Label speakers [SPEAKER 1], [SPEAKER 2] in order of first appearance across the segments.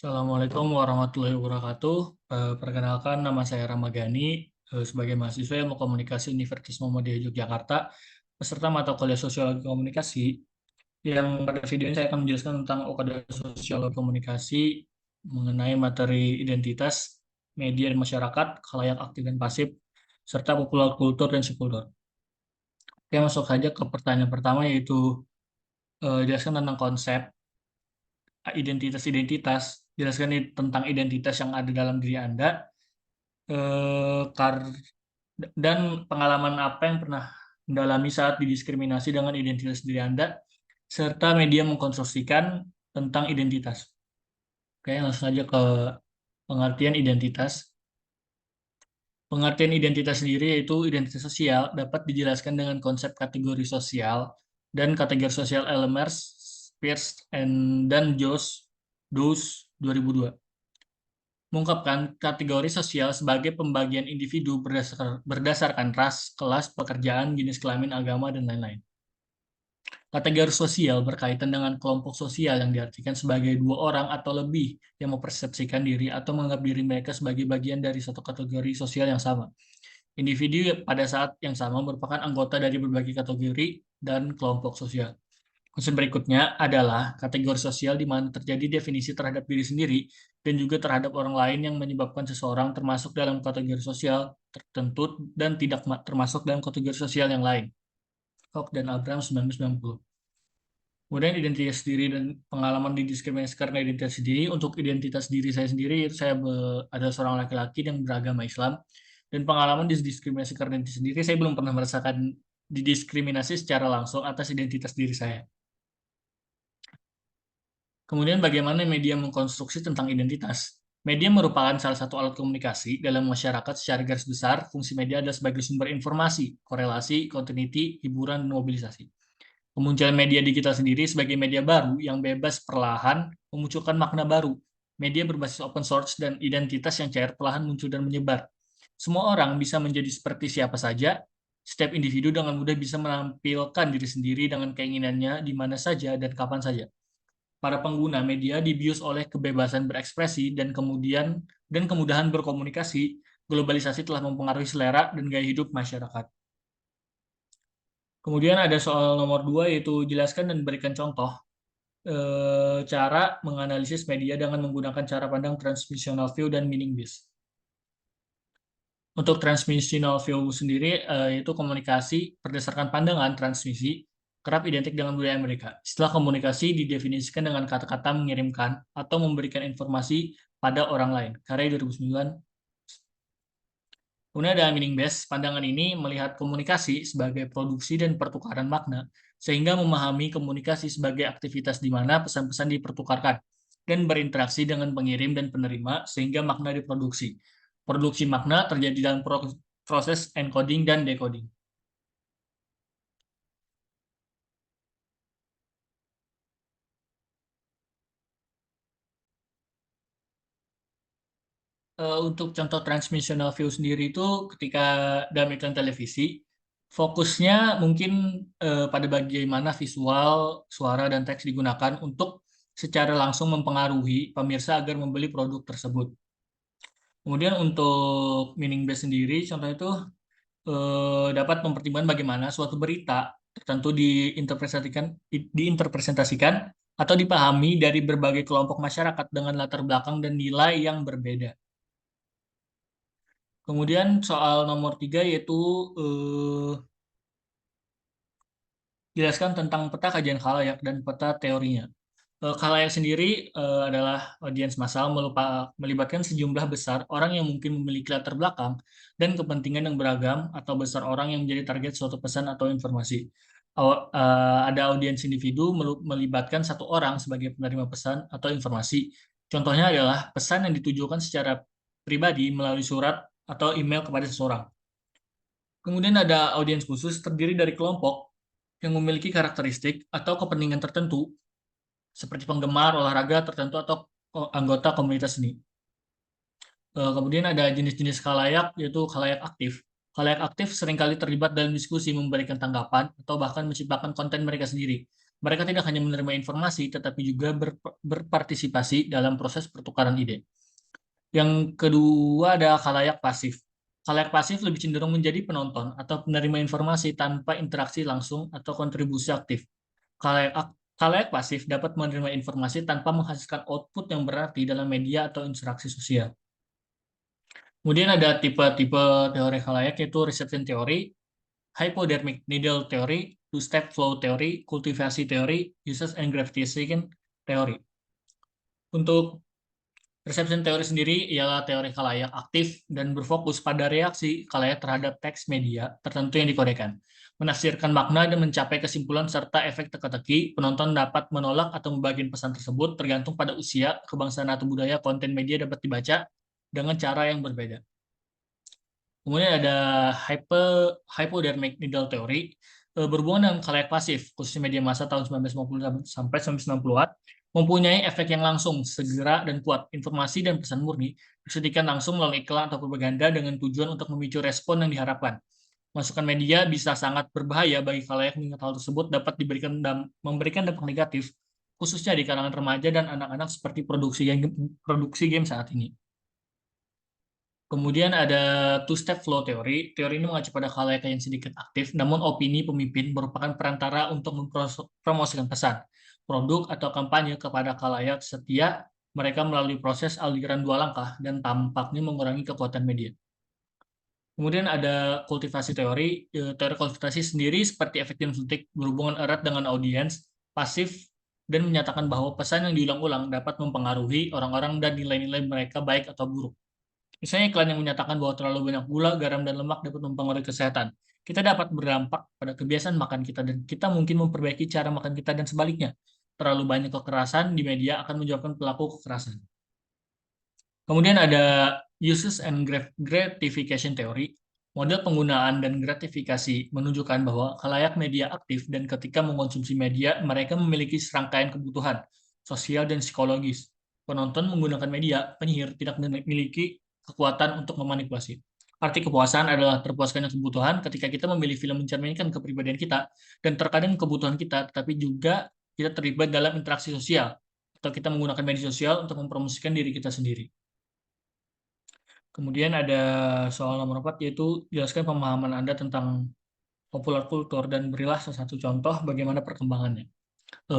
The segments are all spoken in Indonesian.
[SPEAKER 1] Assalamualaikum warahmatullahi wabarakatuh. Perkenalkan, nama saya Ramadhani, sebagai mahasiswa Ilmu Komunikasi Universitas Muhammadiyah Yogyakarta, peserta mata kuliah Sosiologi Komunikasi, yang pada video ini saya akan menjelaskan tentang UKAD Sosiologi Komunikasi mengenai materi identitas, media dan masyarakat, khalayak aktif dan pasif, serta popular kultur dan subkultur. Oke, masuk saja ke pertanyaan pertama, yaitu jelaskan tentang konsep identitas-identitas. Jelaskan tentang identitas yang ada dalam diri Anda, eh, kar- dan pengalaman apa yang pernah mendalami saat didiskriminasi dengan identitas diri Anda, serta media mengkonstruksikan tentang identitas. Oke, langsung saja ke pengertian identitas. Pengertian identitas sendiri yaitu identitas sosial dapat dijelaskan dengan konsep kategori sosial dan kategori sosial Elmers, Peirce, dan Dawes 2002. Mengungkapkan kategori sosial sebagai pembagian individu berdasarkan ras, kelas, pekerjaan, jenis kelamin, agama, dan lain-lain. Kategori sosial berkaitan dengan kelompok sosial yang diartikan sebagai dua orang atau lebih yang mempersepsikan diri atau menganggap diri mereka sebagai bagian dari satu kategori sosial yang sama. Individu pada saat yang sama merupakan anggota dari berbagai kategori dan kelompok sosial. Konsep berikutnya adalah kategori sosial di mana terjadi definisi terhadap diri sendiri dan juga terhadap orang lain yang menyebabkan seseorang termasuk dalam kategori sosial tertentu dan tidak termasuk dalam kategori sosial yang lain. Koch dan Abraham 1990. Kemudian identitas diri dan pengalaman didiskriminasi karena identitas diri. Untuk identitas diri saya sendiri, saya adalah seorang laki-laki yang beragama Islam. Dan pengalaman didiskriminasi karena identitas diri, saya belum pernah merasakan didiskriminasi secara langsung atas identitas diri saya. Kemudian bagaimana media mengkonstruksi tentang identitas? Media merupakan salah satu alat komunikasi dalam masyarakat. Secara garis besar, fungsi media adalah sebagai sumber informasi, korelasi, continuity, hiburan, dan mobilisasi. Kemunculan media digital sendiri sebagai media baru yang bebas perlahan memunculkan makna baru. Media berbasis open source dan identitas yang cair perlahan muncul dan menyebar. Semua orang bisa menjadi seperti siapa saja. Setiap individu dengan mudah bisa menampilkan diri sendiri dengan keinginannya di mana saja dan kapan saja. Para pengguna media dibius oleh kebebasan berekspresi dan kemudahan berkomunikasi. Globalisasi telah mempengaruhi selera dan gaya hidup masyarakat. Kemudian ada soal nomor 2, yaitu jelaskan dan berikan contoh cara menganalisis media dengan menggunakan cara pandang transmissional view dan meaning based. Untuk transmissional view sendiri, yaitu komunikasi berdasarkan pandangan transmisi kerap identik dengan budaya mereka. Istilah komunikasi didefinisikan dengan kata-kata mengirimkan atau memberikan informasi pada orang lain. Karya 2009. Kemudian ada meaning based. Pandangan ini melihat komunikasi sebagai produksi dan pertukaran makna, sehingga memahami komunikasi sebagai aktivitas di mana pesan-pesan dipertukarkan dan berinteraksi dengan pengirim dan penerima sehingga makna diproduksi. Produksi makna terjadi dalam proses encoding dan decoding. Untuk contoh transmissional view sendiri itu ketika dalam iklan televisi, fokusnya mungkin pada bagaimana visual, suara, dan teks digunakan untuk secara langsung mempengaruhi pemirsa agar membeli produk tersebut. Kemudian untuk meaning base sendiri, contoh itu dapat mempertimbangkan bagaimana suatu berita tertentu diinterpretasikan atau dipahami dari berbagai kelompok masyarakat dengan latar belakang dan nilai yang berbeda. Kemudian soal nomor 3, yaitu eh, jelaskan tentang peta kajian khalayak dan peta teorinya. Khalayak sendiri adalah audiens massal melibatkan sejumlah besar orang yang mungkin memiliki latar belakang dan kepentingan yang beragam atau besar orang yang menjadi target suatu pesan atau informasi. Ada audiens individu melibatkan satu orang sebagai penerima pesan atau informasi. Contohnya adalah pesan yang ditujukan secara pribadi melalui surat atau email kepada seseorang. Kemudian ada audiens khusus terdiri dari kelompok yang memiliki karakteristik atau kepentingan tertentu, seperti penggemar olahraga tertentu atau anggota komunitas seni. Kemudian ada jenis-jenis khalayak, yaitu khalayak aktif. Khalayak aktif seringkali terlibat dalam diskusi, memberikan tanggapan, atau bahkan menciptakan konten mereka sendiri. Mereka tidak hanya menerima informasi, tetapi juga berpartisipasi dalam proses pertukaran ide. Yang kedua ada khalayak pasif. Khalayak pasif lebih cenderung menjadi penonton atau penerima informasi tanpa interaksi langsung atau kontribusi aktif. Khalayak pasif dapat menerima informasi tanpa menghasilkan output yang berarti dalam media atau interaksi sosial. Kemudian ada tipe-tipe teori khalayak, yaitu reception theory, hypodermic needle theory, two-step flow theory, kultivasi theory, uses and gratification theory. Untuk reception teori sendiri ialah teori khalayak aktif dan berfokus pada reaksi khalayak terhadap teks media tertentu yang dikodekan. Menafsirkan makna dan mencapai kesimpulan serta efek teka-teki, penonton dapat menolak atau membagikan pesan tersebut tergantung pada usia, kebangsaan atau budaya konten media dapat dibaca dengan cara yang berbeda. Kemudian ada hypodermic needle theory, berhubungan dengan khalayak pasif, khususnya media massa tahun 1950 sampai 1990-an, mempunyai efek yang langsung, segera, dan kuat. Informasi dan pesan murni disuntikan langsung melalui iklan atau propaganda dengan tujuan untuk memicu respon yang diharapkan. Masukan media bisa sangat berbahaya bagi khalayak mengingat hal tersebut dapat memberikan dampak negatif, khususnya di kalangan remaja dan anak-anak seperti produksi game saat ini. Kemudian ada two-step flow theory. Teori ini mengacu pada khalayak yang sedikit aktif, namun opini pemimpin merupakan perantara untuk mempromosikan pesan, produk, atau kampanye kepada khalayak setia mereka melalui proses aliran dua langkah dan tampaknya mengurangi kekuatan media. Kemudian ada kultivasi teori. Teori kultivasi sendiri seperti efek jarum suntik berhubungan erat dengan audiens, pasif, dan menyatakan bahwa pesan yang diulang-ulang dapat mempengaruhi orang-orang dan nilai-nilai mereka baik atau buruk. Misalnya iklan yang menyatakan bahwa terlalu banyak gula, garam, dan lemak dapat mempengaruhi kesehatan. Kita dapat berdampak pada kebiasaan makan kita dan kita mungkin memperbaiki cara makan kita dan sebaliknya. Terlalu banyak kekerasan di media akan menyebabkan pelaku kekerasan. Kemudian ada uses and gratification theory. Model penggunaan dan gratifikasi menunjukkan bahwa khalayak media aktif dan ketika mengkonsumsi media, mereka memiliki serangkaian kebutuhan sosial dan psikologis. Penonton menggunakan media, penyihir tidak memiliki kekuatan untuk memanipulasi. Arti kepuasan adalah terpuaskannya kebutuhan ketika kita memilih film mencerminkan kepribadian kita dan terkadang kebutuhan kita, tetapi juga kita terlibat dalam interaksi sosial atau kita menggunakan media sosial untuk mempromosikan diri kita sendiri. Kemudian ada soal nomor 4, yaitu jelaskan pemahaman Anda tentang popular kultur dan berilah salah satu contoh bagaimana perkembangannya.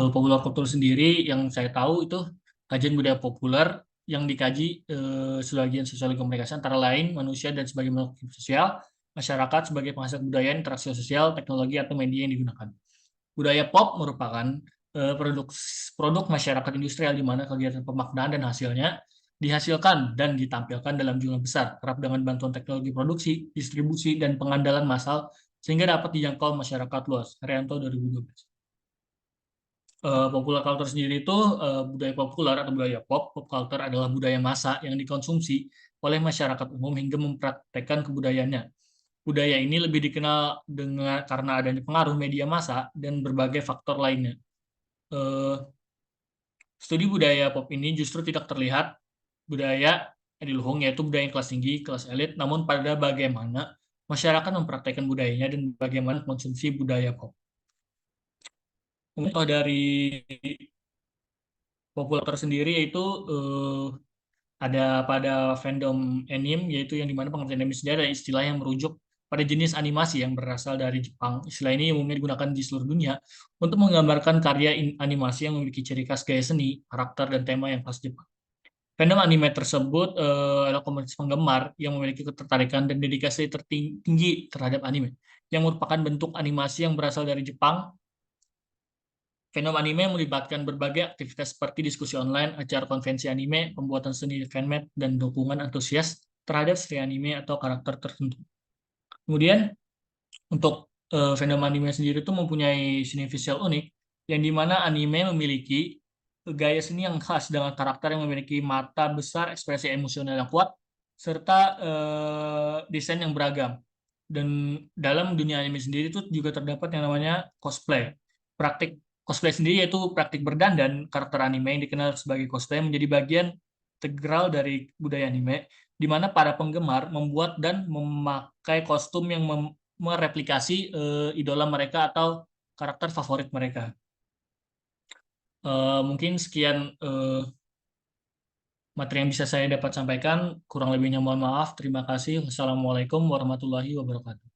[SPEAKER 1] Popular kultur sendiri yang saya tahu itu kajian budaya populer yang dikaji sebagian sosiologi komunikasi antara lain manusia dan sebagai makhluk sosial, masyarakat sebagai penghasil budaya, interaksi sosial, teknologi atau media yang digunakan. Budaya pop merupakan produk masyarakat industrial di mana kegiatan pemaknaan dan hasilnya dihasilkan dan ditampilkan dalam jumlah besar, kerap dengan bantuan teknologi produksi, distribusi, dan pengandalan massal sehingga dapat dijangkau masyarakat luas. Haryanto 2012. Popular culture sendiri itu budaya populer atau budaya pop. Pop culture adalah budaya massa yang dikonsumsi oleh masyarakat umum hingga mempraktekkan kebudayaannya. Budaya ini lebih dikenal karena adanya pengaruh media massa dan berbagai faktor lainnya. Studi budaya pop ini justru tidak terlihat budaya adiluhung, yaitu budaya yang kelas tinggi, kelas elit, namun pada bagaimana masyarakat mempraktekkan budayanya dan bagaimana konsumsi budaya pop. Contoh dari popularitas sendiri yaitu ada pada fandom anime, yaitu yang dimana pengertian anime sendiri adalah istilah yang merujuk pada jenis animasi yang berasal dari Jepang. Istilah ini umumnya digunakan di seluruh dunia untuk menggambarkan karya animasi yang memiliki ciri khas gaya seni, karakter, dan tema yang khas Jepang. Fandom anime tersebut adalah komunitas penggemar yang memiliki ketertarikan dan dedikasi tertinggi terhadap anime, yang merupakan bentuk animasi yang berasal dari Jepang. Fandom anime melibatkan berbagai aktivitas seperti diskusi online, acara konvensi anime, pembuatan seni fanmade, dan dukungan antusias terhadap seri anime atau karakter tertentu. Kemudian, untuk fandom anime sendiri itu mempunyai seni visual unik, yang dimana anime memiliki gaya seni yang khas dengan karakter yang memiliki mata besar, ekspresi emosional yang kuat, serta desain yang beragam. Dan dalam dunia anime sendiri itu juga terdapat yang namanya cosplay. Praktik cosplay sendiri yaitu praktik berdandan karakter anime yang dikenal sebagai cosplay menjadi bagian integral dari budaya anime, di mana para penggemar membuat dan memakai kostum yang mereplikasi idola mereka atau karakter favorit mereka. Mungkin sekian materi yang bisa saya dapat sampaikan. Kurang lebihnya mohon maaf. Terima kasih. Wassalamualaikum warahmatullahi wabarakatuh.